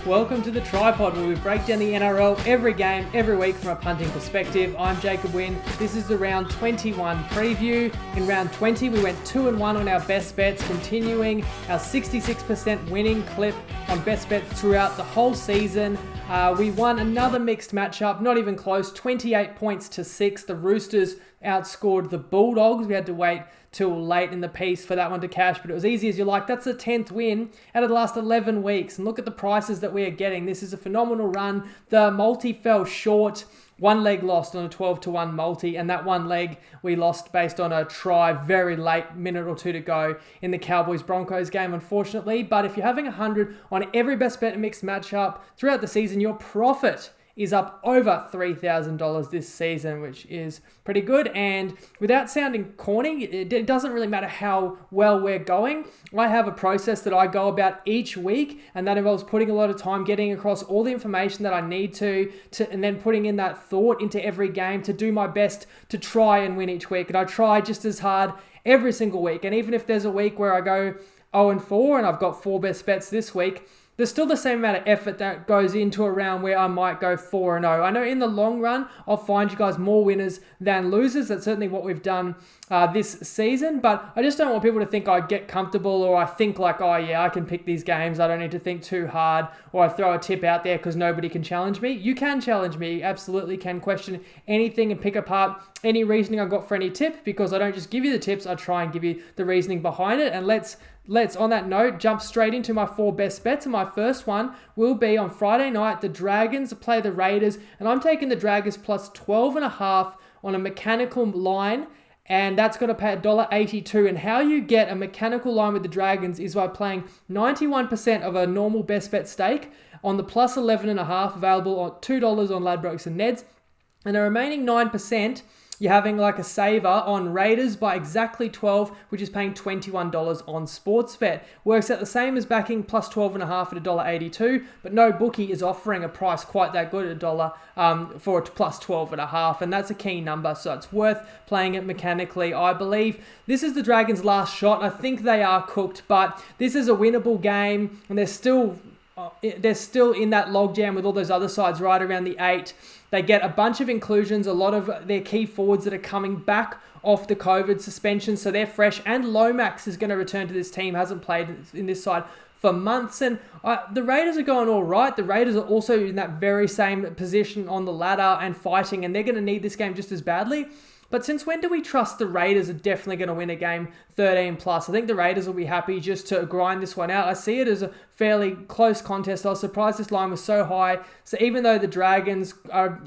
Welcome to the Tripod, where we break down the NRL every game, every week from a punting perspective. I'm Jacob Wynn. This is the round 21 preview. In round 20, we went 2-1 on our best bets, continuing our 66% winning clip on best bets throughout the whole season. We won another mixed matchup, not even close, 28 points to 6. The Roosters outscored the Bulldogs. We had to wait till late in the piece for that one to cash, but it was easy as you like. That's the 10th win out of the last 11 weeks. And look at the prices that we are getting. This is a phenomenal run. The multi fell short. One leg lost on a 12-1 multi, and that one leg we lost based on a try very late, minute or two to go in the Cowboys-Broncos game, unfortunately. But if you're having 100 on every best bet and mixed matchup throughout the season, your profit is up over $3,000 this season, which is pretty good. And without sounding corny, it doesn't really matter how well we're going. I have a process that I go about each week, and that involves putting a lot of time getting across all the information that I need to and then putting in that thought into every game to do my best to try and win each week. And I try just as hard every single week. And even if there's a week where I go 0-4 and I've got 4 best bets this week, there's still the same amount of effort that goes into a round where I might go 4-0. I know in the long run, I'll find you guys more winners than losers. That's certainly what we've done this season, but I just don't want people to think I get comfortable or I think like, oh yeah, I can pick these games. I don't need to think too hard, or I throw a tip out there because nobody can challenge me. You can challenge me. You absolutely can question anything and pick apart any reasoning I've got for any tip, because I don't just give you the tips. I try and give you the reasoning behind it. And let's on that note, jump straight into my 4 best bets. And my first one will be on Friday night. The Dragons play the Raiders, and I'm taking the Dragons plus 12.5 on a mechanical line, and that's going to pay $1.82. And how you get a mechanical line with the Dragons is by playing 91% of a normal best bet stake on the plus 11.5, available on $2 on Ladbrokes and Neds, and the remaining 9%. You're having like a saver on Raiders by exactly 12, which is paying $21 on Sportsbet. Works out the same as backing plus 12.5 at $1.82, but no bookie is offering a price quite that good at $1 for a plus 12.5, and that's a key number, so it's worth playing it mechanically. I believe this is the Dragons' last shot. I think they are cooked, but this is a winnable game, and they're still in that logjam with all those other sides right around the 8. They get a bunch of inclusions, a lot of their key forwards that are coming back off the COVID suspension, so they're fresh. And Lomax is going to return to this team, hasn't played in this side for months. And the Raiders are going all right. The Raiders are also in that very same position on the ladder and fighting, and they're going to need this game just as badly. But since when do we trust the Raiders are definitely going to win a game 13 plus? I think the Raiders will be happy just to grind this one out. I see it as a fairly close contest. I was surprised this line was so high. So even though the Dragons are,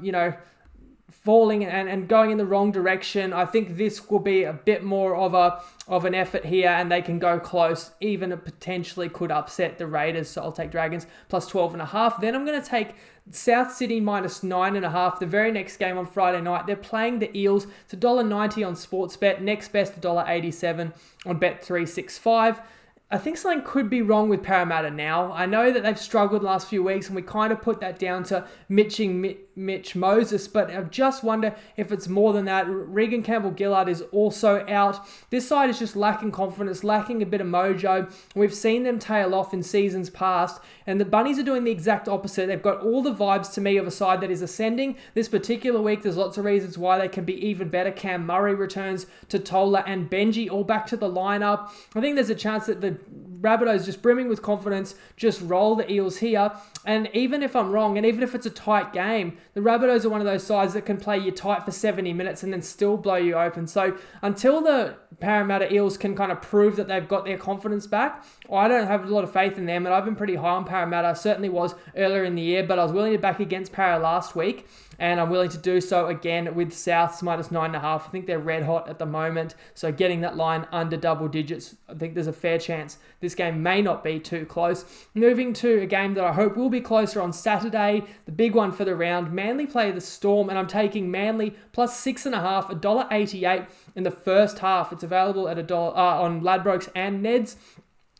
falling and going in the wrong direction, I think this will be a bit more of an effort here, and they can go close. Even it potentially could upset the Raiders. So I'll take Dragons plus 12.5. Then I'm going to take South Sydney minus 9.5. The very next game on Friday night, they're playing the Eels. It's $1.90 on Sportsbet. Next best $1.87 on Bet365. I think something could be wrong with Parramatta now. I know that they've struggled the last few weeks, and we kind of put that down to Mitch Moses, but I just wonder if it's more than that. Regan Campbell-Gillard is also out. This side is just lacking confidence, lacking a bit of mojo. We've seen them tail off in seasons past, and the Bunnies are doing the exact opposite. They've got all the vibes to me of a side that is ascending. This particular week, there's lots of reasons why they can be even better. Cam Murray returns to Tola and Benji all back to the lineup. I think there's a chance that the Rabbitohs, just brimming with confidence, just roll the Eels here. And even if I'm wrong, and even if it's a tight game, the Rabbitohs are one of those sides that can play you tight for 70 minutes and then still blow you open. So until the Parramatta Eels can kind of prove that they've got their confidence back, I don't have a lot of faith in them. And I've been pretty high on Parramatta. I certainly was earlier in the year, but I was willing to back against Para last week, and I'm willing to do so again with Souths minus 9.5. I think they're red hot at the moment, so getting that line under double digits, I think there's a fair chance this game may not be too close. Moving to a game that I hope will be closer on Saturday, the big one for the round. Manly play the Storm, and I'm taking Manly plus 6.5, $1.88 in the first half. It's available at $1 on Ladbrokes and Neds.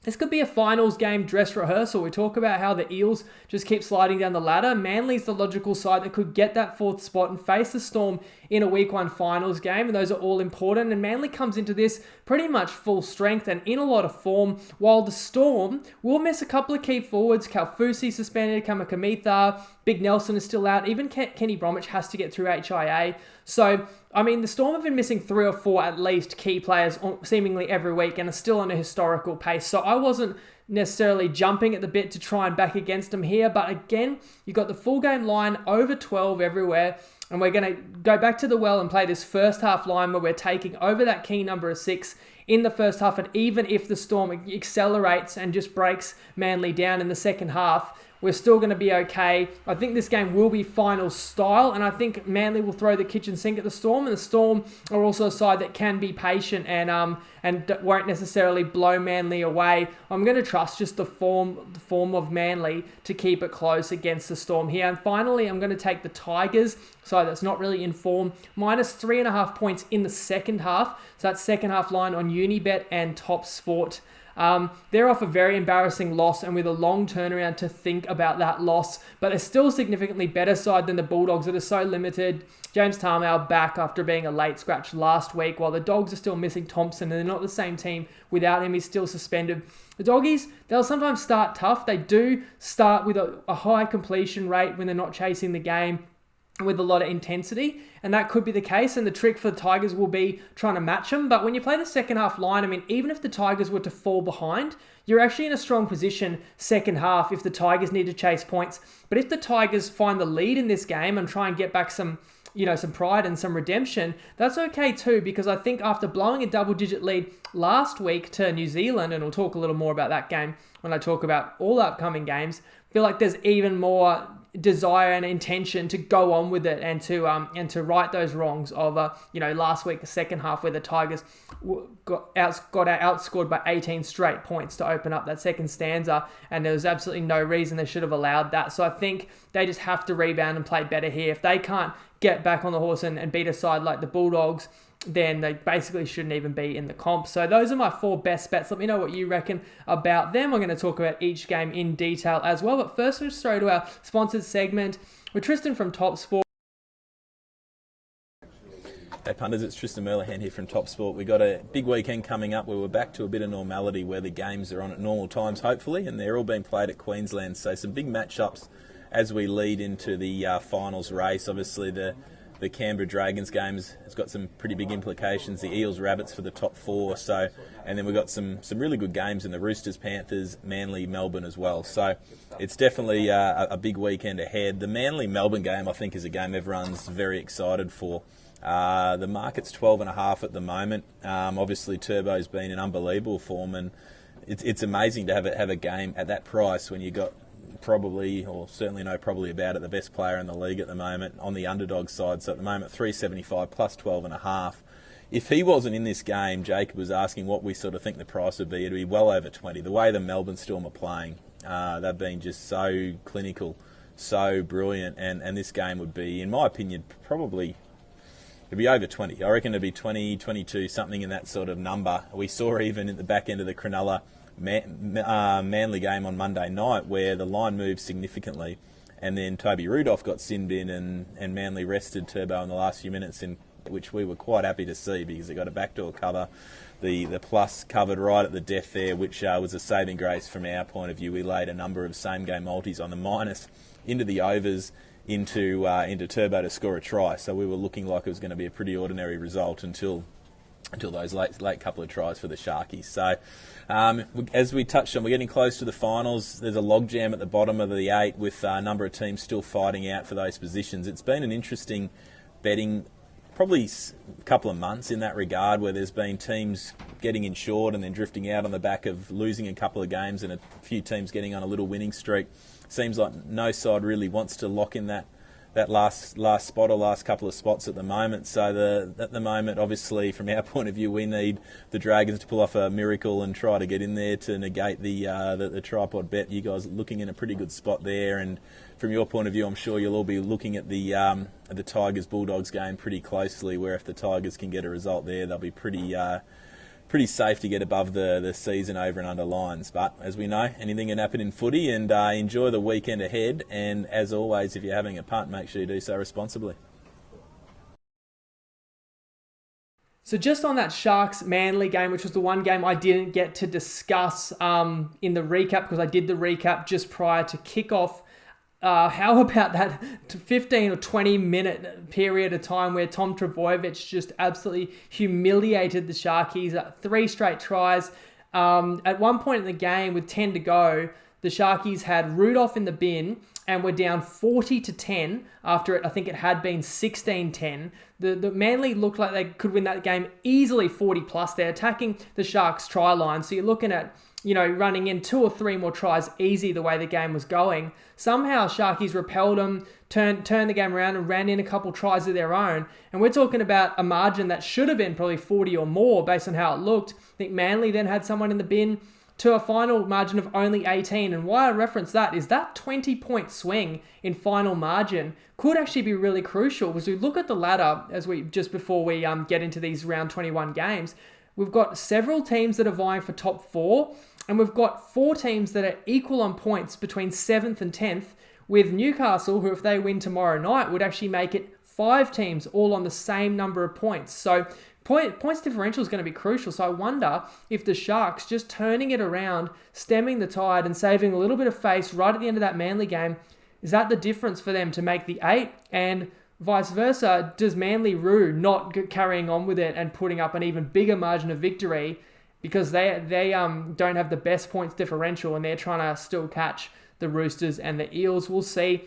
This could be a finals game dress rehearsal. We talk about how the Eels just keep sliding down the ladder. Manly's the logical side that could get that 4th spot and face the Storm in a week 1 finals game, and those are all important. And Manly comes into this pretty much full strength and in a lot of form, while the Storm will miss a couple of key forwards. Kalfusi suspended, Kamakamitha, Big Nelson is still out. Even Kenny Bromwich has to get through HIA. So, I mean, the Storm have been missing 3 or 4 at least key players seemingly every week and are still on a historical pace. So I wasn't necessarily jumping at the bit to try and back against them here. But again, you got the full game line over 12 everywhere. And we're going to go back to the well and play this first half line where we're taking over that key number of 6 in the first half. And even if the Storm accelerates and just breaks Manly down in the second half, we're still going to be okay. I think this game will be final style, and I think Manly will throw the kitchen sink at the Storm, and the Storm are also a side that can be patient and won't necessarily blow Manly away. I'm going to trust just the form of Manly to keep it close against the Storm here. And finally, I'm going to take the Tigers, side that's not really in form, -3.5 points in the second half. So that's second half line on Unibet and Top Sport. They're off a very embarrassing loss and with a long turnaround to think about that loss, but they're still a significantly better side than the Bulldogs that are so limited. James Tarmow back after being a late scratch last week, while the Dogs are still missing Thompson and they're not the same team without him. He's still suspended. The Doggies, they'll sometimes start tough. They do start with a high completion rate when they're not chasing the game, with a lot of intensity, and that could be the case, and the trick for the Tigers will be trying to match them. But when you play the second half line, I mean, even if the Tigers were to fall behind, you're actually in a strong position second half if the Tigers need to chase points. But if the Tigers find the lead in this game and try and get back some pride and some redemption, that's okay too, because I think after blowing a double-digit lead last week to New Zealand, and we'll talk a little more about that game when I talk about all upcoming games, I feel like there's even more desire and intention to go on with it and to right those wrongs of last week, the second half, where the Tigers got outscored by 18 straight points to open up that second stanza, and there was absolutely no reason they should have allowed that. So I think they just have to rebound and play better here. If they can't get back on the horse and beat a side like the Bulldogs, then they basically shouldn't even be in the comp. So those are my 4 best bets. Let me know what you reckon about them. I'm going to talk about each game in detail as well. But first, we'll just throw to our sponsored segment with Tristan from Top Sport. Hey punters, it's Tristan Merlehan here from Top Sport. We've got a big weekend coming up where we're back to a bit of normality, where the games are on at normal times, hopefully, and they're all being played at Queensland. So some big matchups as we lead into the finals race. Obviously, the Canberra Dragons games has got some pretty big implications. The Eels Rabbits for the top 4. So, and then we've got some really good games in the Roosters, Panthers, Manly, Melbourne as well. So it's definitely a big weekend ahead. The Manly Melbourne game, I think, is a game everyone's very excited for. The market's 12.5 at the moment. Obviously, Turbo's been in unbelievable form, and it's amazing to have a game at that price when you got probably about it, the best player in the league at the moment on the underdog side. So at the moment, 375 plus 12.5. If he wasn't in this game, Jacob was asking what we sort of think the price would be. It'd be well over 20. The way the Melbourne Storm are playing, they've been just so clinical, so brilliant, and this game would be, in my opinion, probably it'd be over 20. I reckon it'd be 20, 22, something in that sort of number. We saw even at the back end of the Cronulla Manly game on Monday night where the line moved significantly, and then Toby Rudolph got sinned in and Manly rested Turbo in the last few minutes, in which we were quite happy to see because they got a backdoor cover. The plus covered right at the death there, which was a saving grace from our point of view. We laid a number of same game multis on the minus into the overs into Turbo to score a try, so we were looking like it was going to be a pretty ordinary result until those late couple of tries for the Sharkies. So as we touched on, we're getting close to the finals. There's a logjam at the bottom of the 8 with a number of teams still fighting out for those positions. It's been an interesting betting probably a couple of months in that regard, where there's been teams getting insured and then drifting out on the back of losing a couple of games and a few teams getting on a little winning streak. Seems like no side really wants to lock in that last spot or last couple of spots at the moment. So at the moment, obviously, from our point of view, we need the Dragons to pull off a miracle and try to get in there to negate the tripod bet. You guys are looking in a pretty good spot there, and from your point of view, I'm sure you'll all be looking at the Tigers Bulldogs game pretty closely, where if the Tigers can get a result there, they'll be pretty pretty safe to get above the season over and under lines. But as we know, anything can happen in footy, and enjoy the weekend ahead. And as always, if you're having a punt, make sure you do so responsibly. So just on that Sharks-Manly game, which was the one game I didn't get to discuss in the recap, because I did the recap just prior to kickoff. How about that 15 or 20 minute period of time where Tom Trbojevic just absolutely humiliated the Sharkies? 3 straight tries. At one point in the game with 10 to go, the Sharkies had Rudolph in the bin and were down 40-10 after I think it had been 16-10. The Manly looked like they could win that game easily 40 plus. They're attacking the Sharks try line. So you're looking at, running in 2 or 3 more tries easy the way the game was going. Somehow Sharkies repelled them, turned the game around and ran in a couple tries of their own. And we're talking about a margin that should have been probably 40 or more based on how it looked. I think Manly then had someone in the bin to a final margin of only 18. And why I reference that is that 20-point swing in final margin could actually be really crucial. As we look at the ladder, just before we get into these round 21 games, we've got several teams that are vying for top 4, and we've got 4 teams that are equal on points between 7th and 10th, with Newcastle, who if they win tomorrow night would actually make it 5 teams all on the same number of points. So points differential is going to be crucial. So I wonder if the Sharks just turning it around, stemming the tide and saving a little bit of face right at the end of that Manly game, is that the difference for them to make the 8? And vice versa, does Manly Roo not carrying on with it and putting up an even bigger margin of victory because they don't have the best points differential and they're trying to still catch the Roosters and the Eels? We'll see.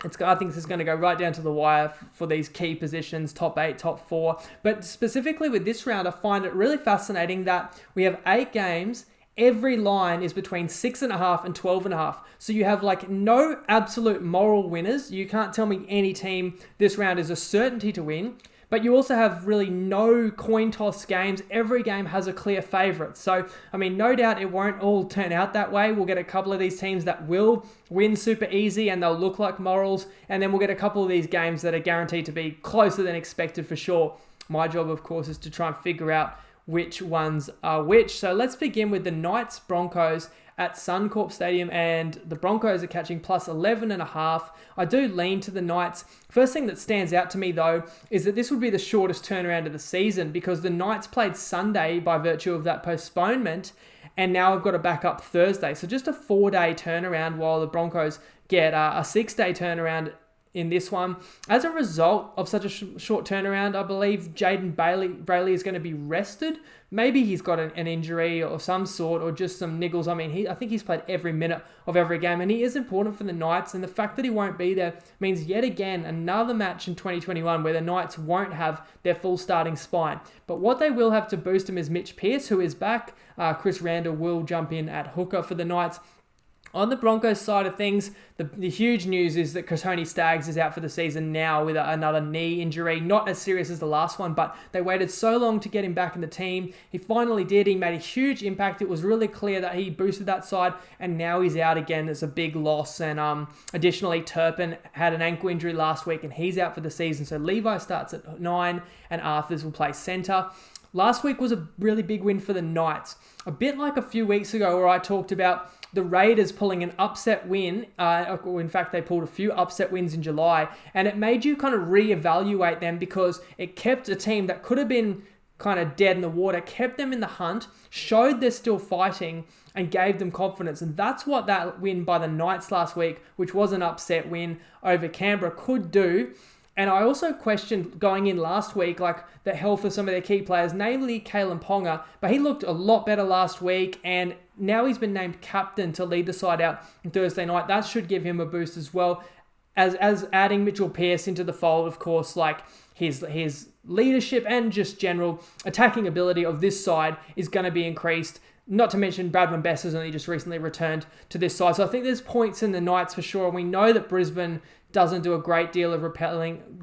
I think this is going to go right down to the wire for these key positions, top 8, top 4. But specifically with this round, I find it really fascinating that we have 8 games. Every line is between 6.5 and 12.5. So you have no absolute moral winners. You can't tell me any team this round is a certainty to win. But you also have really no coin toss games. Every game has a clear favourite. So, no doubt it won't all turn out that way. We'll get a couple of these teams that will win super easy and they'll look like morals. And then we'll get a couple of these games that are guaranteed to be closer than expected for sure. My job, of course, is to try and figure out which ones are which. So let's begin with the Knights Broncos at Suncorp Stadium, and the Broncos are catching plus 11.5. I do lean to the Knights. First thing that stands out to me though is that this would be the shortest turnaround of the season because the Knights played Sunday by virtue of that postponement, and now I've got to back up Thursday. So just a 4-day turnaround while the Broncos get a 6-day turnaround in this one. As a result of such a short turnaround, I believe Jaden Brayley is going to be rested. Maybe he's got an injury or some sort, or just some niggles. I think he's played every minute of every game, and he is important for the Knights. And the fact that he won't be there means yet again another match in 2021 where the Knights won't have their full starting spine. But what they will have to boost him is Mitch Pearce, who is back. Chris Randall will jump in at hooker for the Knights. On the Broncos side of things, the huge news is that Tony Staggs is out for the season now with another knee injury. Not as serious as the last one, but they waited so long to get him back in the team. He finally did. He made a huge impact. It was really clear that he boosted that side, and now he's out again. It's a big loss. And additionally, Turpin had an ankle injury last week, and he's out for the season. So Levi starts at 9, and Arthurs will play centre. Last week was a really big win for the Knights. A bit like a few weeks ago where I talked about the Raiders pulling an upset win. In fact, they pulled a few upset wins in July, and it made you kind of reevaluate them because it kept a team that could have been kind of dead in the water, kept them in the hunt, showed they're still fighting, and gave them confidence. And that's what that win by the Knights last week, which was an upset win over Canberra, could do. And I also questioned going in last week, the health of some of their key players, namely Kalen Ponga, but he looked a lot better last week, and now he's been named captain to lead the side out on Thursday night. That should give him a boost as well. As adding Mitchell Pearce into the fold, of course, his leadership and just general attacking ability of this side is going to be increased. Not to mention Bradman Best has only just recently returned to this side. So I think there's points in the Knights for sure. And we know that Brisbane doesn't do a great job repelling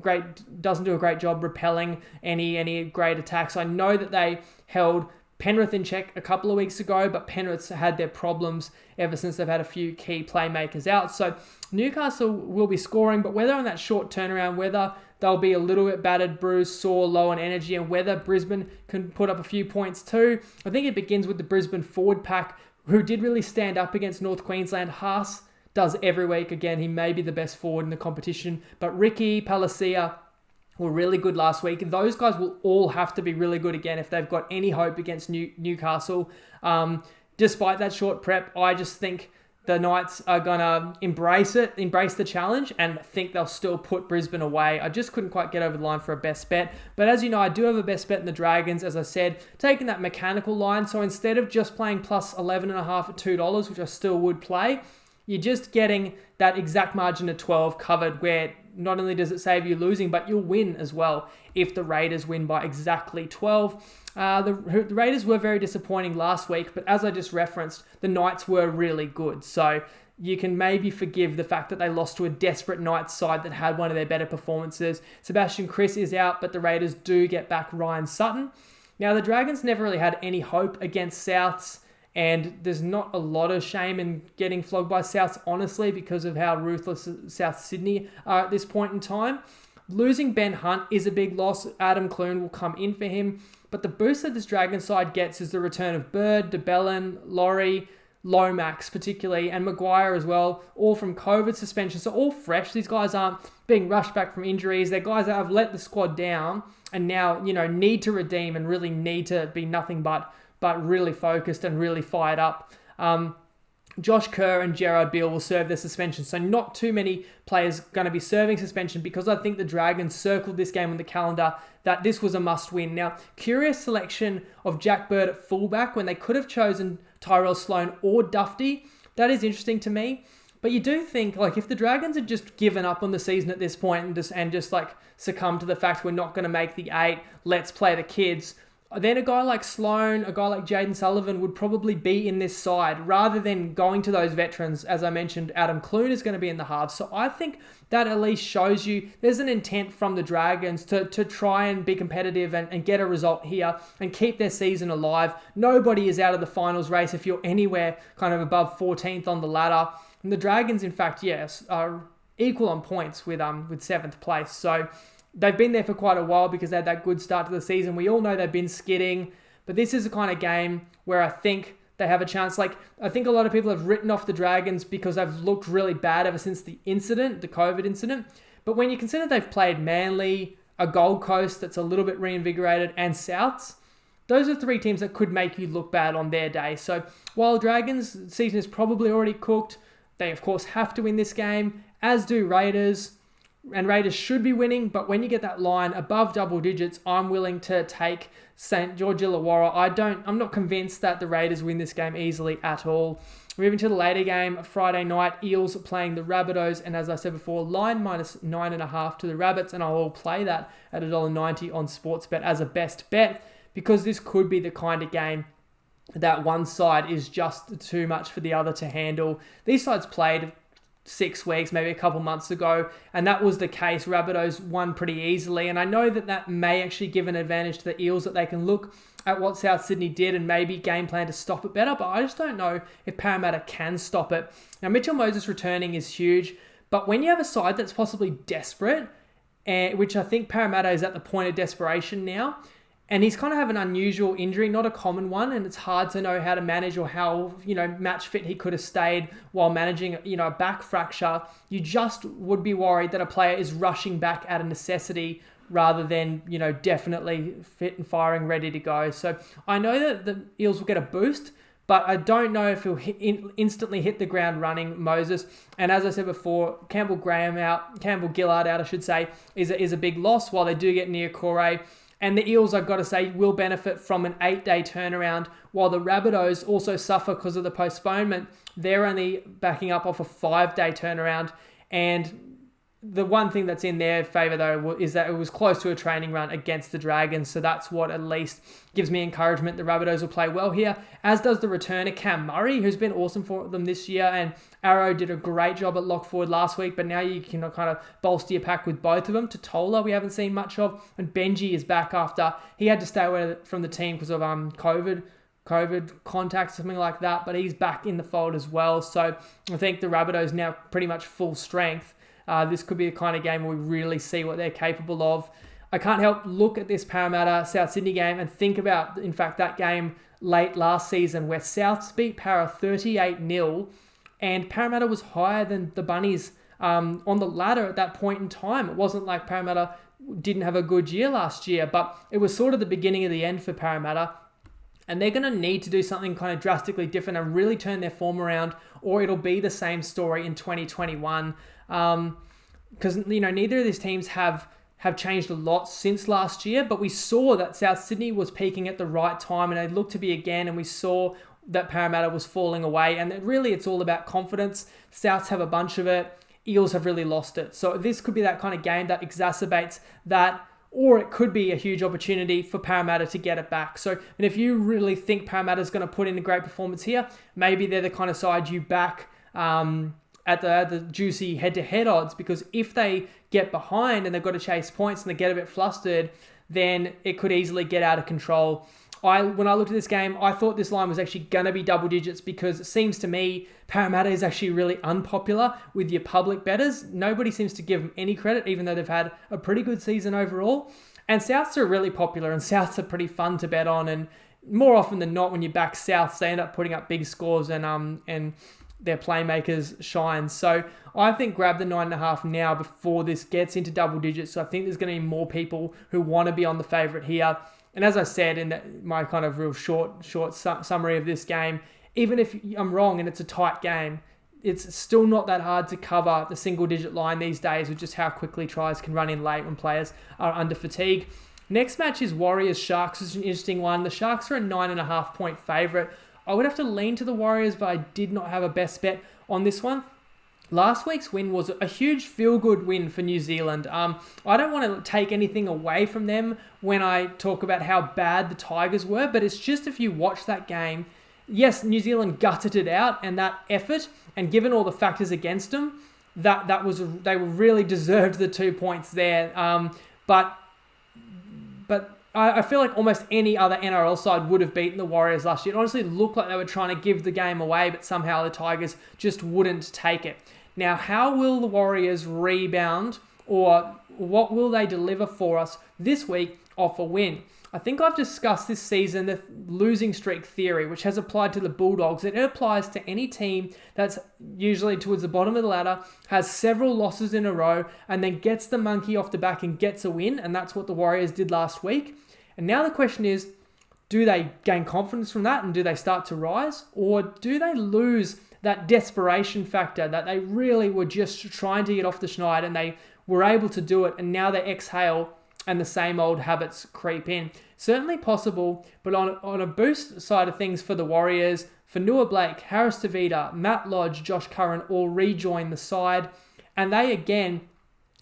any great attacks. I know that they held Penrith in check a couple of weeks ago, but Penrith's had their problems ever since they've had a few key playmakers out. So Newcastle will be scoring, but whether on that short turnaround, whether they'll be a little bit battered, bruised, sore, low on energy, and whether Brisbane can put up a few points too. I think it begins with the Brisbane forward pack, who did really stand up against North Queensland. Haas does every week. Again, he may be the best forward in the competition, but Ricky, Palacia were really good last week. And those guys will all have to be really good again if they've got any hope against Newcastle. Despite that short prep, I just think the Knights are going to embrace the challenge, and think they'll still put Brisbane away. I just couldn't quite get over the line for a best bet. But as you know, I do have a best bet in the Dragons, as I said, taking that mechanical line. So instead of just playing plus 11.5 at $2, which I still would play, you're just getting that exact margin of 12 covered, where not only does it save you losing, but you'll win as well if the Raiders win by exactly 12. The Raiders were very disappointing last week, but as I just referenced, the Knights were really good. So you can maybe forgive the fact that they lost to a desperate Knights side that had one of their better performances. Sebastian Kris is out, but the Raiders do get back Ryan Sutton. Now, the Dragons never really had any hope against Souths, and there's not a lot of shame in getting flogged by Souths, honestly, because of how ruthless South Sydney are at this point in time. Losing Ben Hunt is a big loss. Adam Clune will come in for him. But the boost that this Dragon side gets is the return of Bird, DeBellin, Laurie, Lomax particularly, and Maguire as well, all from COVID suspension. So all fresh. These guys aren't being rushed back from injuries. They're guys that have let the squad down and now, need to redeem and really need to be nothing but really focused and really fired up. Josh Kerr and Gerard Beale will serve their suspension. So not too many players going to be serving suspension, because I think the Dragons circled this game on the calendar that this was a must-win. Now, curious selection of Jack Bird at fullback when they could have chosen Tyrell Sloan or Dufty. That is interesting to me. But you do think, if the Dragons had just given up on the season at this point and just succumbed to the fact we're not going to make the 8, let's play the kids, then a guy like Sloan, a guy like Jaden Sullivan would probably be in this side rather than going to those veterans. As I mentioned, Adam Clune is going to be in the halves. So I think that at least shows you there's an intent from the Dragons to try and be competitive and get a result here and keep their season alive. Nobody is out of the finals race if you're anywhere kind of above 14th on the ladder. And the Dragons, in fact, yes, are equal on points with 7th place. So they've been there for quite a while because they had that good start to the season. We all know they've been skidding, but this is the kind of game where I think they have a chance. I think a lot of people have written off the Dragons because they've looked really bad ever since the COVID incident. But when you consider they've played Manly, a Gold Coast that's a little bit reinvigorated, and Souths, those are 3 teams that could make you look bad on their day. So while Dragons' season is probably already cooked, they of course have to win this game, as do Raiders. And Raiders should be winning, but when you get that line above double digits, I'm willing to take St. George Illawarra. I'm not convinced that the Raiders win this game easily at all. Moving to the later game, Friday night, Eels playing the Rabbitohs, and as I said before, line minus 9.5 to the Rabbits, and I will play that at $1.90 on Sportsbet as a best bet, because this could be the kind of game that one side is just too much for the other to handle. These sides played 6 weeks, maybe a couple months ago, and that was the case. Rabbitohs won pretty easily, and I know that may actually give an advantage to the Eels, that they can look at what South Sydney did and maybe game plan to stop it better, but I just don't know if Parramatta can stop it. Now, Mitchell Moses returning is huge, but when you have a side that's possibly desperate, which I think Parramatta is at the point of desperation now, and he's kind of have an unusual injury, not a common one, and it's hard to know how to manage or how, match fit he could have stayed while managing, a back fracture. You just would be worried that a player is rushing back out of necessity rather than, definitely fit and firing, ready to go. So I know that the Eels will get a boost, but I don't know if he'll instantly hit the ground running, Moses. And as I said before, Campbell Gillard out, I should say, is a big loss, while they do get Niokore. And the Eels, I've got to say, will benefit from an 8-day turnaround, while the Rabbitohs also suffer because of the postponement. They're only backing up off a 5-day turnaround. And the one thing that's in their favour, though, is that it was close to a training run against the Dragons, so that's what at least gives me encouragement. The Rabbitohs will play well here, as does the returner Cam Murray, who's been awesome for them this year, and Arrow did a great job at lock forward last week, but now you can kind of bolster your pack with both of them. Totola, we haven't seen much of, and Benji is back after he had to stay away from the team because of COVID contact, something like that, but he's back in the fold as well. So I think the Rabbitohs now pretty much full strength. This could be the kind of game where we really see what they're capable of. I can't help look at this Parramatta-South Sydney game and think about, in fact, that game late last season where Souths beat Para 38-0 and Parramatta was higher than the Bunnies on the ladder at that point in time. It wasn't like Parramatta didn't have a good year last year, but it was sort of the beginning of the end for Parramatta. And they're going to need to do something kind of drastically different and really turn their form around, or it'll be the same story in 2021. Because neither of these teams have changed a lot since last year, but we saw that South Sydney was peaking at the right time and they looked to be again, and we saw that Parramatta was falling away, and really it's all about confidence. Souths have a bunch of it, Eels have really lost it. So this could be that kind of game that exacerbates that, or it could be a huge opportunity for Parramatta to get it back. So, and if you really think Parramatta's going to put in a great performance here, maybe they're the kind of side you back at the juicy head-to-head odds, because if they get behind and they've got to chase points and they get a bit flustered, then it could easily get out of control. When I looked at this game, I thought this line was actually going to be double digits, because it seems to me Parramatta is actually really unpopular with your public bettors. Nobody seems to give them any credit, even though they've had a pretty good season overall. And Souths are really popular, and Souths are pretty fun to bet on. And more often than not, when you back Souths, they end up putting up big scores and their playmakers shine. So I think grab the 9.5 now before this gets into double digits. So I think there's going to be more people who want to be on the favourite here. And as I said in my kind of real short summary of this game, even if I'm wrong and it's a tight game, it's still not that hard to cover the single-digit line these days with just how quickly tries can run in late when players are under fatigue. Next match is Warriors-Sharks. It's an interesting one. The Sharks are a 9.5-point favourite. I would have to lean to the Warriors, but I did not have a best bet on this one. Last week's win was a huge feel-good win for New Zealand. I don't want to take anything away from them when I talk about how bad the Tigers were, but it's just if you watch that game, yes, New Zealand gutted it out, and that effort, and given all the factors against them, they really deserved the 2 points there. But I feel like almost any other NRL side would have beaten the Warriors last year. It honestly looked like they were trying to give the game away, but somehow the Tigers just wouldn't take it. Now, how will the Warriors rebound, or what will they deliver for us this week off a win? I think I've discussed this season the losing streak theory, which has applied to the Bulldogs. It applies to any team that's usually towards the bottom of the ladder, has several losses in a row, and then gets the monkey off the back and gets a win, and that's what the Warriors did last week. And now the question is, do they gain confidence from that and do they start to rise? Or do they lose that desperation factor that they really were just trying to get off the schneid and they were able to do it, and now they exhale and the same old habits creep in? Certainly possible, but on a boost side of things for the Warriors, Fanua Blake, Harris Tavita, Matt Lodge, Josh Curran all rejoin the side, and they again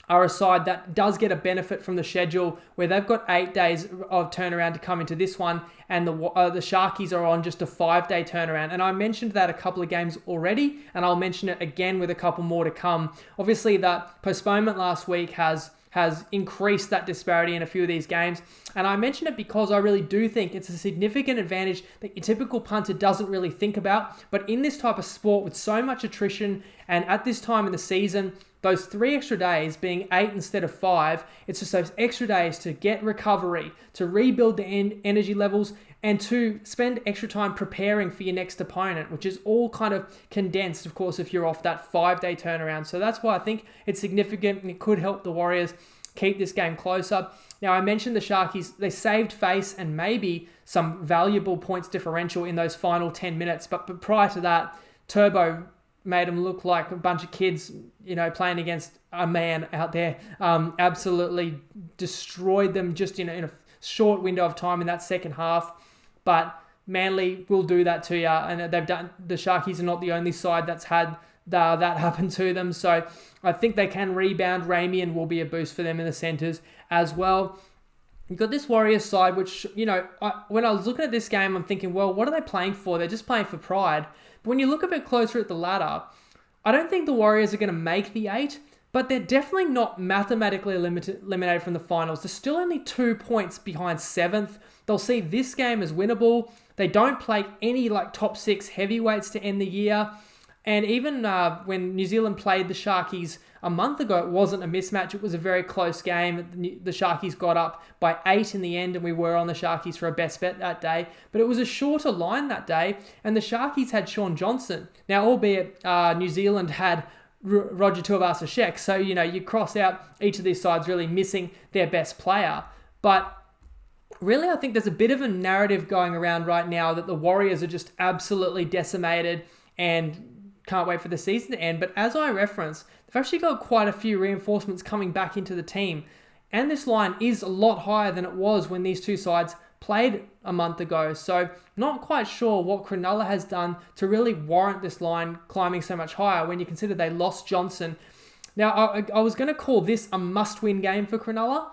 are a side that does get a benefit from the schedule, where they've got 8 days of turnaround to come into this one, and the Sharkies are on just a 5-day turnaround. And I mentioned that a couple of games already, and I'll mention it again with a couple more to come. Obviously, that postponement last week has increased that disparity in a few of these games. And I mention it because I really do think it's a significant advantage that your typical punter doesn't really think about. But in this type of sport with so much attrition, and at this time in the season, those 3 extra days being 8 instead of 5, it's just those extra days to get recovery, to rebuild the energy levels, and to spend extra time preparing for your next opponent, which is all kind of condensed, of course, if you're off that 5-day turnaround. So that's why I think it's significant, and it could help the Warriors keep this game closer. Now, I mentioned the Sharkies, they saved face and maybe some valuable points differential in those final 10 minutes, but prior to that, Turbo made them look like a bunch of kids, playing against a man out there. Absolutely destroyed them just in a short window of time in that second half. But Manly will do that to you, and they've done. The Sharkies are not the only side that's had that happen to them. So I think they can rebound. Ramian will be a boost for them in the centres as well. You've got this Warriors side, which, when I was looking at this game, I'm thinking, well, what are they playing for? They're just playing for pride. But when you look a bit closer at the ladder, I don't think the Warriors are going to make the 8, but they're definitely not mathematically eliminated from the finals. They're still only 2 points behind 7th. They'll see this game as winnable. They don't play any top 6 heavyweights to end the year. And even when New Zealand played the Sharkies a month ago, it wasn't a mismatch. It was a very close game. The Sharkies got up by 8 in the end, and we were on the Sharkies for a best bet that day. But it was a shorter line that day, and the Sharkies had Sean Johnson. Now, albeit New Zealand had Roger Tuivasa-Sheck, so, you cross out each of these sides really missing their best player. But really, I think there's a bit of a narrative going around right now that the Warriors are just absolutely decimated and can't wait for the season to end. But as I referenced, they've actually got quite a few reinforcements coming back into the team. And this line is a lot higher than it was when these two sides played a month ago. So not quite sure what Cronulla has done to really warrant this line climbing so much higher when you consider they lost Johnson. Now, I was going to call this a must-win game for Cronulla.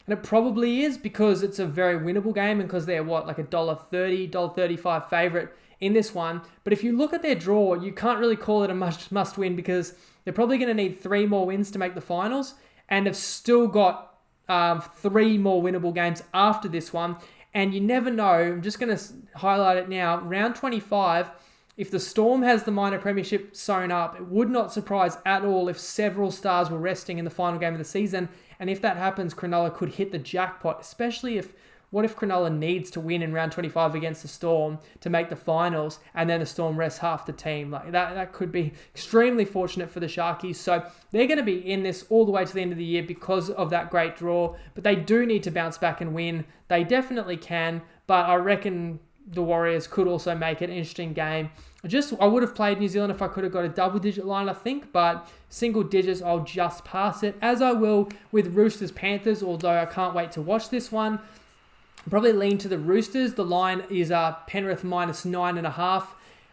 And it probably is, because it's a very winnable game and because they're like $1.30, $1.35 favourite in this one. But if you look at their draw, you can't really call it a must win, because they're probably going to need 3 more wins to make the finals, and they've still got 3 more winnable games after this one. And you never know. I'm just going to highlight it now. Round 25, if the Storm has the minor premiership sewn up, it would not surprise at all if several stars were resting in the final game of the season. And if that happens, Cronulla could hit the jackpot, especially what if Cronulla needs to win in round 25 against the Storm to make the finals, and then the Storm rests half the team? That could be extremely fortunate for the Sharkies. So they're going to be in this all the way to the end of the year because of that great draw. But they do need to bounce back and win. They definitely can, but I reckon the Warriors could also make it an interesting game. I would have played New Zealand if I could have got a double-digit line, I think, but single digits, I'll just pass it, as I will with Roosters Panthers, although I can't wait to watch this one. Probably lean to the Roosters. The line is Penrith minus 9.5.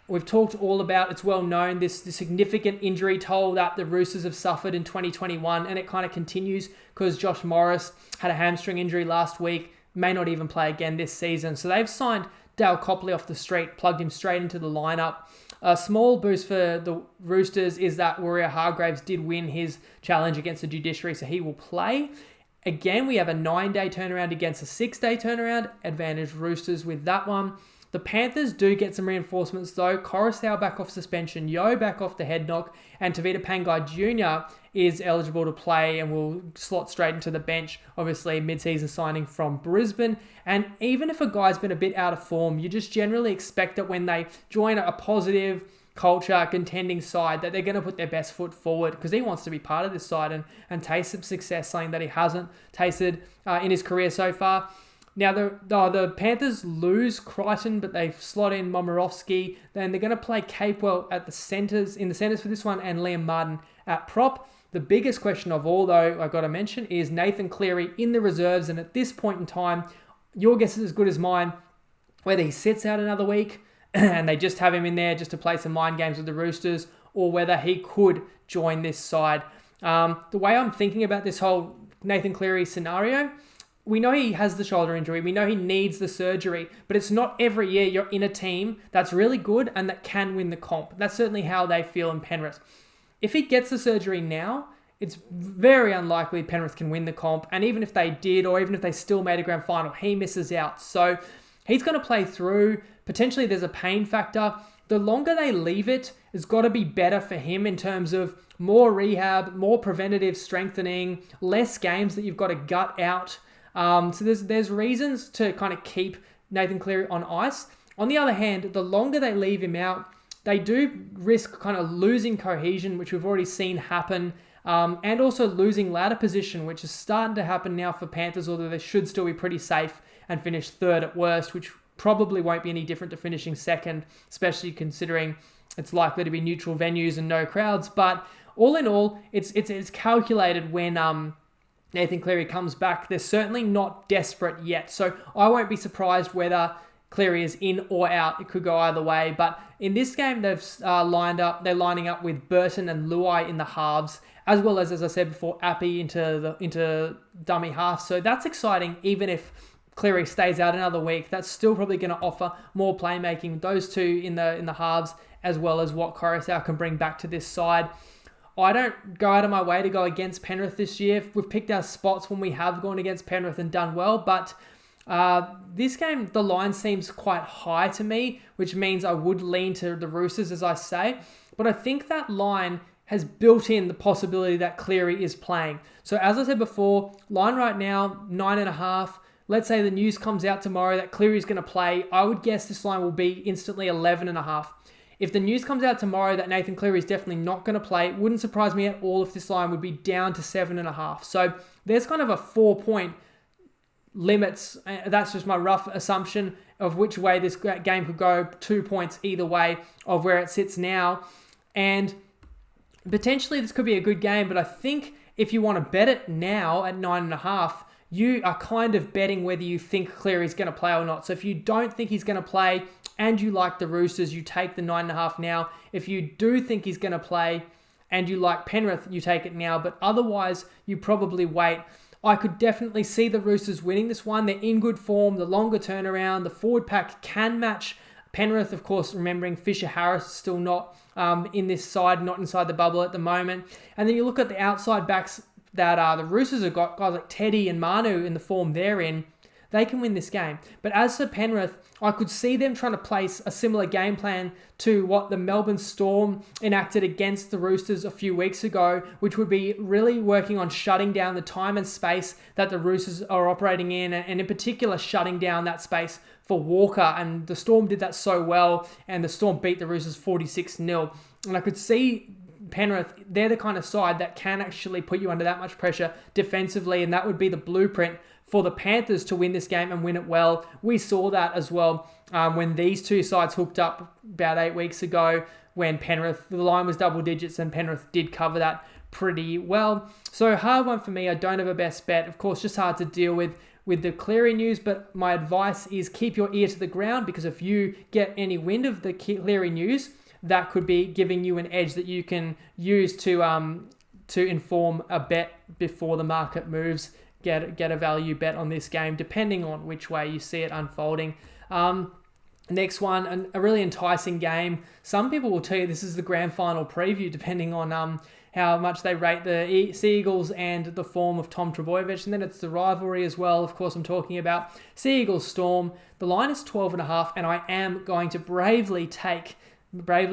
We've talked all about, it's well known, this significant injury toll that the Roosters have suffered in 2021, and it kind of continues because Josh Morris had a hamstring injury last week, may not even play again this season. So they've signed Dale Copley off the street, plugged him straight into the lineup. A small boost for the Roosters is that Warrior Hargraves did win his challenge against the judiciary, so he will play. Again, we have a 9-day turnaround against a 6-day turnaround. Advantage Roosters with that one. The Panthers do get some reinforcements though. Coruscant back off suspension, Yeo back off the head knock, and Tavita Pangai Jr. is eligible to play and will slot straight into the bench. Obviously, mid-season signing from Brisbane. And even if a guy's been a bit out of form, you just generally expect that when they join a positive culture, contending side, that they're going to put their best foot forward, because he wants to be part of this side and taste some success, something that he hasn't tasted in his career so far. Now, the Panthers lose Crichton, but they slot in Momirovski. Then they're going to play Capewell in the centres for this one, and Liam Martin at prop. The biggest question of all, though, I've got to mention, is Nathan Cleary in the reserves. And at this point in time, your guess is as good as mine, whether he sits out another week and they just have him in there just to play some mind games with the Roosters, or whether he could join this side. The way I'm thinking about this whole Nathan Cleary scenario, we know he has the shoulder injury. We know he needs the surgery, but it's not every year you're in a team that's really good and that can win the comp. That's certainly how they feel in Penrith. If he gets the surgery now, it's very unlikely Penrith can win the comp. And even if they did, or even if they still made a grand final, he misses out. So he's going to play through. Potentially there's a pain factor. The longer they leave it, it's got to be better for him in terms of more rehab, more preventative strengthening, less games that you've got to gut out. So there's reasons to kind of keep Nathan Cleary on ice. On the other hand, the longer they leave him out, they do risk kind of losing cohesion, which we've already seen happen, and also losing ladder position, which is starting to happen now for Panthers, although they should still be pretty safe and finish third at worst, which probably won't be any different to finishing second, especially considering it's likely to be neutral venues and no crowds. But all in all, it's calculated when Nathan Cleary comes back. They're certainly not desperate yet. So I won't be surprised whether Cleary is in or out. It could go either way. But in this game, they're lining up with Burton and Luai in the halves, as well as I said before, Appy into dummy half. So that's exciting, even if Cleary stays out another week. That's still probably going to offer more playmaking. Those two in the halves, as well as what Coruscant can bring back to this side. I don't go out of my way to go against Penrith this year. We've picked our spots when we have gone against Penrith and done well, but this game, the line seems quite high to me, which means I would lean to the Roosters, as I say. But I think that line has built in the possibility that Cleary is playing. So as I said before, line right now, 9.5. Let's say the news comes out tomorrow that Cleary is going to play. I would guess this line will be instantly 11.5. If the news comes out tomorrow that Nathan Cleary is definitely not going to play, it wouldn't surprise me at all if this line would be down to 7.5. So there's kind of a 4-point limits. That's just my rough assumption of which way this game could go. 2 points either way of where it sits now. And potentially this could be a good game, but I think if you want to bet it now at 9.5, you are kind of betting whether you think Cleary's going to play or not. So if you don't think he's going to play and you like the Roosters, you take the 9.5 now. If you do think he's going to play and you like Penrith, you take it now. But otherwise, you probably wait. I could definitely see the Roosters winning this one. They're in good form, the longer turnaround, the forward pack can match Penrith. Of course, remembering Fisher Harris is still not in this side, not inside the bubble at the moment. And then you look at the outside backs that the Roosters have got, guys like Teddy and Manu in the form they're in. They can win this game. But as for Penrith, I could see them trying to place a similar game plan to what the Melbourne Storm enacted against the Roosters a few weeks ago, which would be really working on shutting down the time and space that the Roosters are operating in, and in particular shutting down that space for Walker. And the Storm did that so well, and the Storm beat the Roosters 46-0. And I could see Penrith, they're the kind of side that can actually put you under that much pressure defensively, and that would be the blueprint for the Panthers to win this game and win it well. We saw that as well when these two sides hooked up about 8 weeks ago, when Penrith, the line was double digits and Penrith did cover that pretty well. So hard one for me. I don't have a best bet. Of course, just hard to deal with the Cleary news, but my advice is keep your ear to the ground, because if you get any wind of the Cleary news, that could be giving you an edge that you can use to inform a bet before the market moves. Get a value bet on this game, depending on which way you see it unfolding. Next one, a really enticing game. Some people will tell you this is the grand final preview, depending on how much they rate the Sea Eagles and the form of Tom Trbojevic. And then it's the rivalry as well. Of course, I'm talking about Sea Eagles Storm. The line is 12.5, and I am going to bravely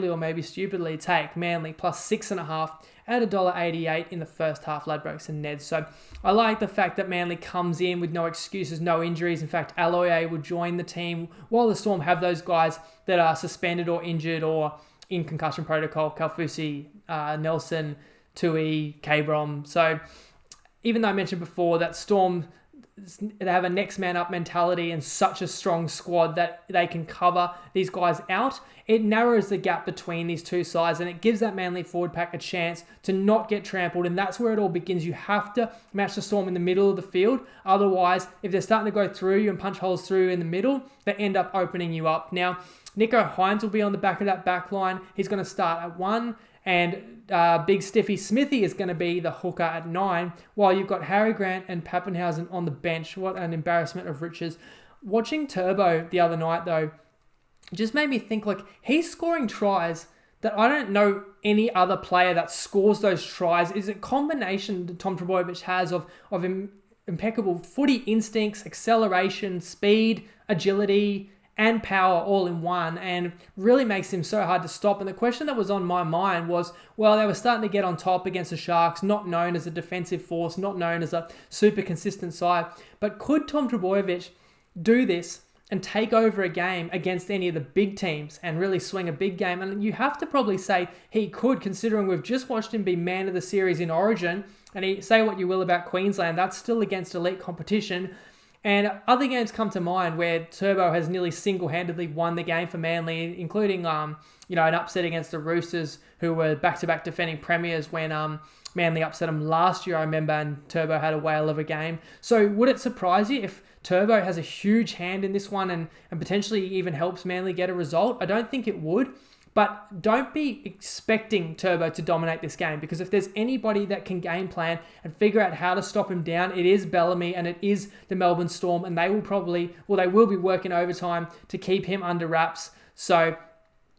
or maybe stupidly take Manly plus 6.5 at $1.88 in the first half, Ladbrokes and Neds. So I like the fact that Manly comes in with no excuses, no injuries. In fact, Aloiai will join the team, while the Storm have those guys that are suspended or injured or in concussion protocol: Kalfusi, Nelson, Tui, K-Brom. So even though I mentioned before that Storm, they have a next man up mentality and such a strong squad that they can cover these guys out, it narrows the gap between these two sides, and it gives that Manly forward pack a chance to not get trampled. And that's where it all begins. You have to match the Storm in the middle of the field. Otherwise, if they're starting to go through you and punch holes through in the middle, they end up opening you up. Now, Nico Hines will be on the back of that back line. He's going to start at 1, and Big Stiffy Smithy is going to be the hooker at 9, while you've got Harry Grant and Pappenhausen on the bench. What an embarrassment of riches. Watching Turbo the other night, though, just made me think, like, he's scoring tries that I don't know any other player that scores those tries. Is a combination that Tom Trbojevic has of impeccable footy instincts, acceleration, speed, agility, and power all in one, and really makes him so hard to stop. And the question that was on my mind was, well, they were starting to get on top against the Sharks, not known as a defensive force, not known as a super consistent side, but could Tom Trbojevic do this and take over a game against any of the big teams and really swing a big game? And you have to probably say he could, considering we've just watched him be man of the series in Origin, and say what you will about Queensland, that's still against elite competition. And other games come to mind where Turbo has nearly single-handedly won the game for Manly, including an upset against the Roosters, who were back-to-back defending premiers when Manly upset them last year, I remember, and Turbo had a whale of a game. So would it surprise you if Turbo has a huge hand in this one and potentially even helps Manly get a result. I don't think it would. But don't be expecting Turbo to dominate this game, because if there's anybody that can game plan and figure out how to stop him down, it is Bellamy and it is the Melbourne Storm, and they will be working overtime to keep him under wraps. So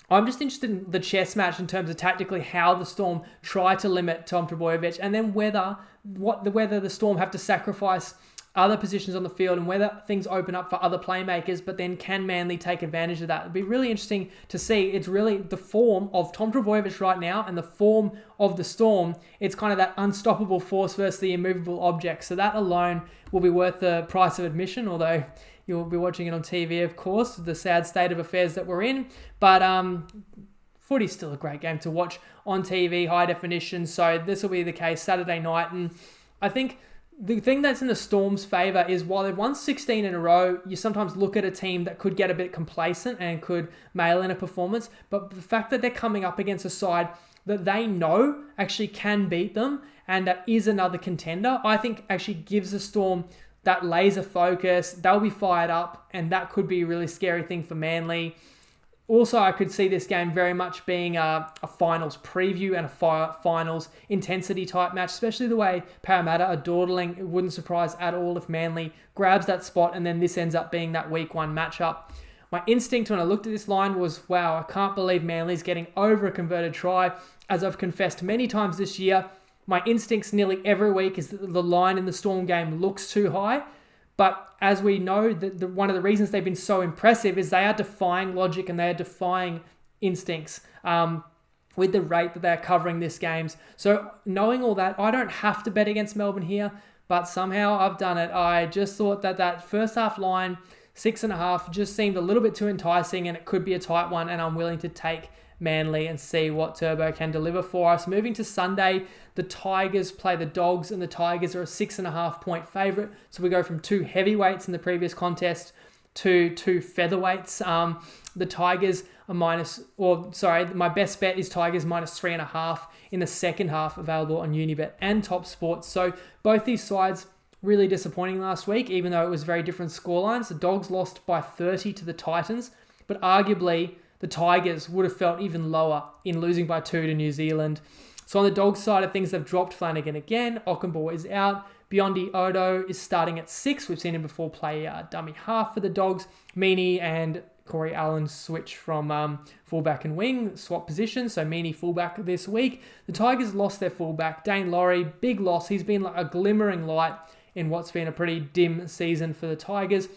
I'm just interested in the chess match in terms of tactically how the Storm try to limit Tom Trbojevic, and then whether the Storm have to sacrifice other positions on the field and whether things open up for other playmakers, but then can Manly take advantage of that? It'd be really interesting to see. It's really the form of Tom Trbojevic right now and the form of the Storm. It's kind of that unstoppable force versus the immovable object. So that alone will be worth the price of admission, although you'll be watching it on TV, of course, the sad state of affairs that we're in. But footy's still a great game to watch on TV, high definition. So this will be the case Saturday night. And I think the thing that's in the Storm's favour is while they've won 16 in a row, you sometimes look at a team that could get a bit complacent and could mail in a performance. But the fact that they're coming up against a side that they know actually can beat them and that is another contender, I think actually gives the Storm that laser focus. They'll be fired up, and that could be a really scary thing for Manly. Also, I could see this game very much being a finals preview and a finals intensity type match, especially the way Parramatta are dawdling. It wouldn't surprise at all if Manly grabs that spot and then this ends up being that week 1 matchup. My instinct when I looked at this line was, wow, I can't believe Manly's getting over a converted try. As I've confessed many times this year, my instincts nearly every week is that the line in the Storm game looks too high. But as we know, one of the reasons they've been so impressive is they are defying logic and they are defying instincts with the rate that they're covering this games. So knowing all that, I don't have to bet against Melbourne here, but somehow I've done it. I just thought that first half line, 6.5, just seemed a little bit too enticing and it could be a tight one, and I'm willing to take Manly and see what Turbo can deliver for us. Moving to Sunday, the Tigers play the Dogs, and the Tigers are a 6.5 point favourite. So we go from 2 heavyweights in the previous contest to 2 featherweights. The Tigers are my best bet is Tigers minus 3.5 in the second half, available on Unibet and Top Sports. So both these sides really disappointing last week, even though it was very different scorelines. The Dogs lost by 30 to the Titans, but arguably the Tigers would have felt even lower in losing by 2 to New Zealand. So on the Dogs side of things, they've dropped Flanagan again. Ockenbaugh is out. Biondi Odo is starting at 6. We've seen him before play dummy half for the Dogs. Meaney and Corey Allen switch from fullback and wing, swap positions. So Meaney fullback this week. The Tigers lost their fullback. Dane Laurie, big loss. He's been like a glimmering light in what's been a pretty dim season for the Tigers.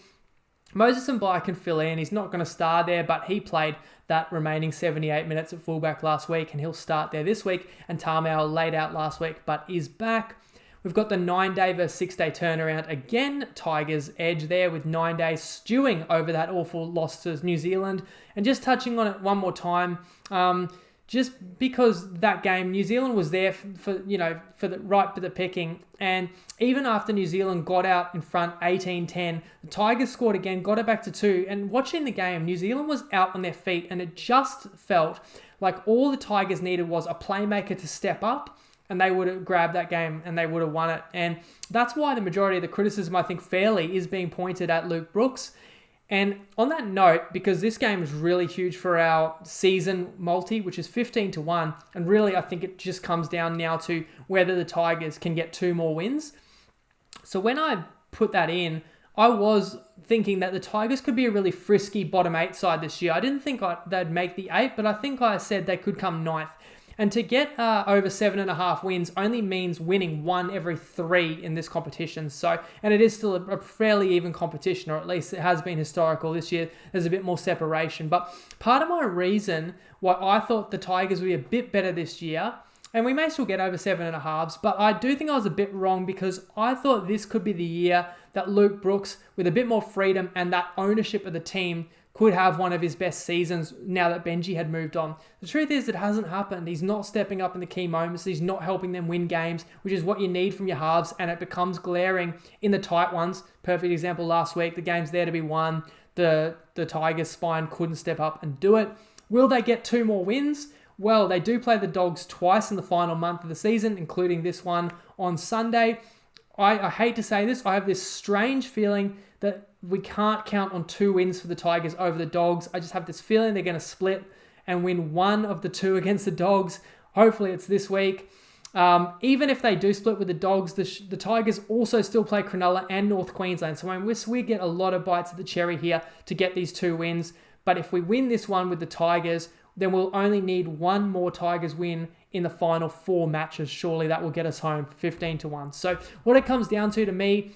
Moses Mbye can fill in. He's not going to start there, but he played that remaining 78 minutes at fullback last week, and he'll start there this week. And Tamau laid out last week, but is back. We've got the 9-day versus 6-day turnaround again. Tigers edge there with 9 days stewing over that awful loss to New Zealand. And just touching on it one more time, just because that game, New Zealand was there for the picking. And even after New Zealand got out in front 18-10, the Tigers scored again, got it back to 2. And watching the game, New Zealand was out on their feet, and it just felt like all the Tigers needed was a playmaker to step up, and they would have grabbed that game and they would have won it. And that's why the majority of the criticism, I think fairly, is being pointed at Luke Brooks. And on that note, because this game is really huge for our season multi, which is 15-1, and really I think it just comes down now to whether the Tigers can get 2 more wins. So when I put that in, I was thinking that the Tigers could be a really frisky bottom 8 side this year. I didn't think they'd make the 8, but I think I said they could come 9th. And to get over 7.5 wins only means winning 1 every 3 in this competition. So, and it is still a fairly even competition, or at least it has been historical. This year, there's a bit more separation. But part of my reason why I thought the Tigers would be a bit better this year, and we may still get over 7.5s, but I do think I was a bit wrong, because I thought this could be the year that Luke Brooks, with a bit more freedom and that ownership of the team, could have one of his best seasons now that Benji had moved on. The truth is, it hasn't happened. He's not stepping up in the key moments. He's not helping them win games, which is what you need from your halves, and it becomes glaring in the tight ones. Perfect example last week. The game's there to be won. The Tigers' spine couldn't step up and do it. Will they get 2 more wins? Well, they do play the Dogs twice in the final month of the season, including this one on Sunday. I hate to say this, I have this strange feeling that we can't count on 2 wins for the Tigers over the Dogs. I just have this feeling they're going to split and win one of the 2 against the Dogs. Hopefully it's this week. Even if they do split with the Dogs, the Tigers also still play Cronulla and North Queensland. So we get a lot of bites at the cherry here to get these 2 wins. But if we win this one with the Tigers, then we'll only need one more Tigers win in the final 4 matches. Surely that will get us home 15-1. So what it comes down to me,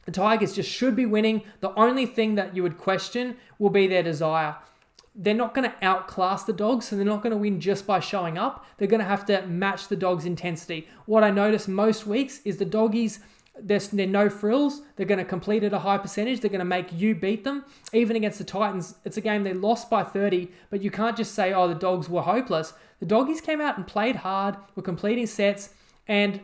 the Tigers just should be winning. The only thing that you would question will be their desire. They're not going to outclass the Dogs, so they're not going to win just by showing up. They're going to have to match the Dogs' intensity. What I notice most weeks is the Doggies, they're no frills. They're going to complete at a high percentage. They're going to make you beat them. Even against the Titans, it's a game they lost by 30, but you can't just say, oh, the Dogs were hopeless. The Doggies came out and played hard, were completing sets, and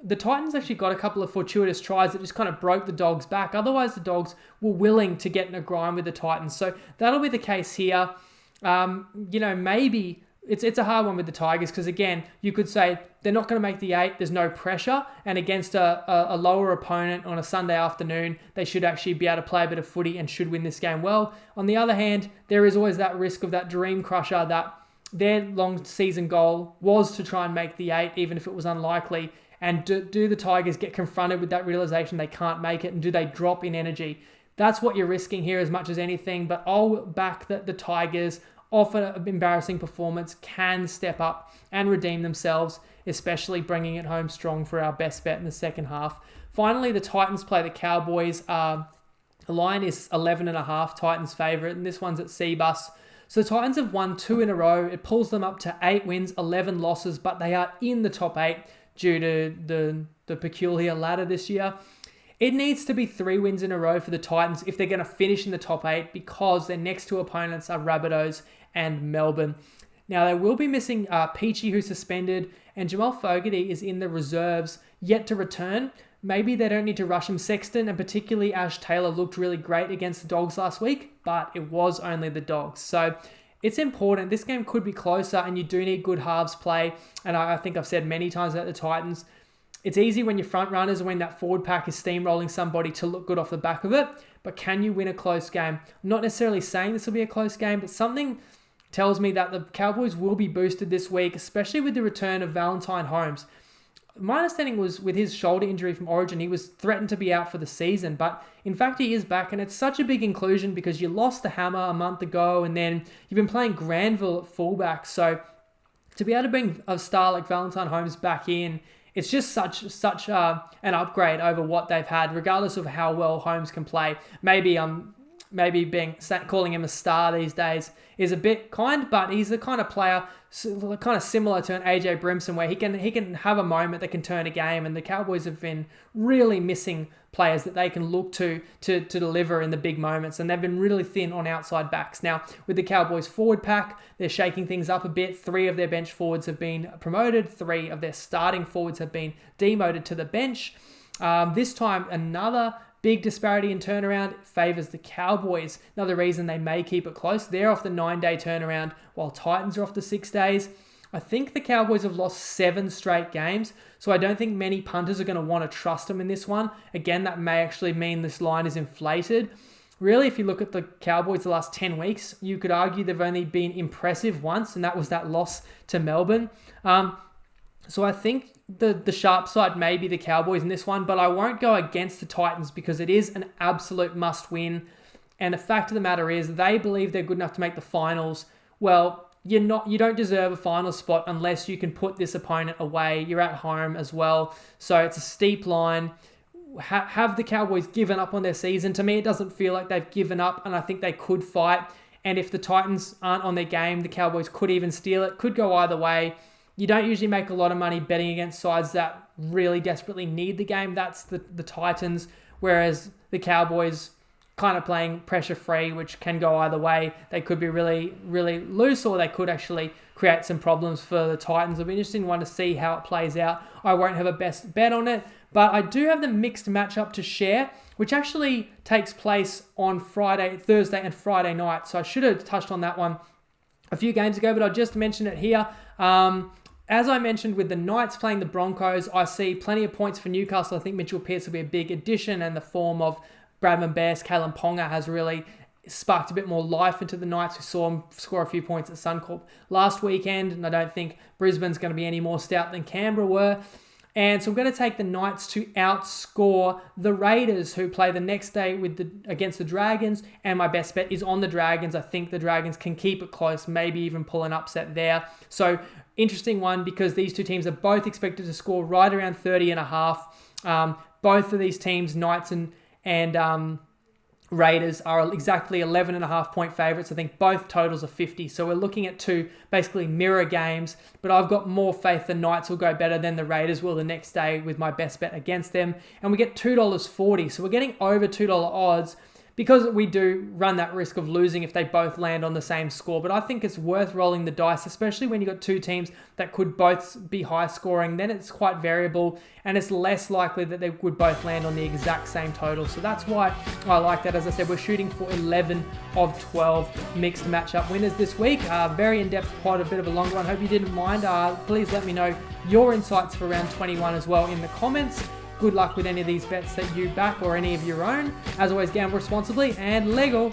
the Titans actually got a couple of fortuitous tries that just kind of broke the Dogs back. Otherwise, the Dogs were willing to get in a grind with the Titans. So that'll be the case here. Maybe it's a hard one with the Tigers because, again, you could say they're not going to make the 8. There's no pressure. And against a lower opponent on a Sunday afternoon, they should actually be able to play a bit of footy and should win this game well. On the other hand, there is always that risk of that dream crusher that their long season goal was to try and make the 8, even if it was unlikely. And do the Tigers get confronted with that realization they can't make it? And do they drop in energy? That's what you're risking here as much as anything. But I'll back that the Tigers, off an embarrassing performance, can step up and redeem themselves, especially bringing it home strong for our best bet in the second half. Finally, the Titans play the Cowboys. The line is 11.5, Titans favourite, and this one's at Cbus. So the Titans have won 2 in a row. It pulls them up to 8 wins, 11 losses, but they are in the top 8 due to the peculiar ladder this year. It needs to be 3 wins in a row for the Titans if they're going to finish in the top 8 because their next 2 opponents are Rabbitohs and Melbourne. Now, they will be missing Peachy, who's suspended, and Jamal Fogarty is in the reserves, yet to return. Maybe they don't need to rush him. Sexton and particularly Ash Taylor looked really great against the Dogs last week, but it was only the Dogs. So it's important. This game could be closer, and you do need good halves play. And I think I've said many times about the Titans, it's easy when your front runners, when that forward pack is steamrolling somebody, to look good off the back of it. But can you win a close game? I'm not necessarily saying this will be a close game, but something tells me that the Cowboys will be boosted this week, especially with the return of Valentine Holmes. My understanding was with his shoulder injury from Origin, he was threatened to be out for the season, but in fact he is back, and it's such a big inclusion because you lost the Hammer a month ago, and then you've been playing Granville at fullback. So to be able to bring a star like Valentine Holmes back in, it's just such an upgrade over what they've had, regardless of how well Holmes can play. Maybe calling him a star these days is a bit kind, but he's the kind of player kind of similar to an AJ Brimson where he can have a moment that can turn a game, and the Cowboys have been really missing players that they can look to deliver in the big moments, and they've been really thin on outside backs. Now, with the Cowboys forward pack, they're shaking things up a bit. 3 of their bench forwards have been promoted. 3 of their starting forwards have been demoted to the bench. This time, another big disparity in turnaround favours the Cowboys. Another reason they may keep it close. They're off the 9-day turnaround while Titans are off the 6 days. I think the Cowboys have lost 7 straight games, so I don't think many punters are going to want to trust them in this one. Again, that may actually mean this line is inflated. Really, if you look at the Cowboys the last 10 weeks, you could argue they've only been impressive once, and that was that loss to Melbourne. So I think the sharp side may be the Cowboys in this one, but I won't go against the Titans because it is an absolute must win. And the fact of the matter is they believe they're good enough to make the finals. Well, you don't deserve a final spot unless you can put this opponent away. You're at home as well. So it's a steep line. Have the Cowboys given up on their season? To me, it doesn't feel like they've given up, and I think they could fight. And if the Titans aren't on their game, the Cowboys could even steal it. Could go either way. You don't usually make a lot of money betting against sides that really desperately need the game. That's the Titans, whereas the Cowboys kind of playing pressure-free, which can go either way. They could be really, really loose, or they could actually create some problems for the Titans. It'll be interesting one to see how it plays out. I won't have a best bet on it, but I do have the mixed matchup to share, which actually takes place on Thursday and Friday night. So I should have touched on that one a few games ago, but I'll just mention it here. as I mentioned with the Knights playing the Broncos, I see plenty of points for Newcastle. I think Mitchell Pearce will be a big addition, and the form of Bradman Bears, Kalen Ponga has really sparked a bit more life into the Knights. We saw him score a few points at Suncorp last weekend, and I don't think Brisbane's going to be any more stout than Canberra were. And so I'm going to take the Knights to outscore the Raiders, who play the next day against the Dragons. And my best bet is on the Dragons. I think the Dragons can keep it close, maybe even pull an upset there. So interesting one, because these two teams are both expected to score right around 30.5. Both of these teams, Knights and Raiders, are exactly 11.5 point favourites. I think both totals are 50. So we're looking at two basically mirror games, but I've got more faith the Knights will go better than the Raiders will the next day with my best bet against them. And we get $2.40. So we're getting over $2 odds, because we do run that risk of losing if they both land on the same score. But I think it's worth rolling the dice, especially when you've got two teams that could both be high scoring. Then it's quite variable, and it's less likely that they would both land on the exact same total. So that's why I like that. As I said, we're shooting for 11 of 12 mixed matchup winners this week. Very in-depth, quite a bit of a longer one. Hope you didn't mind. Please let me know your insights for round 21 as well in the comments. Good luck with any of these bets that you back or any of your own. As always, gamble responsibly and legal.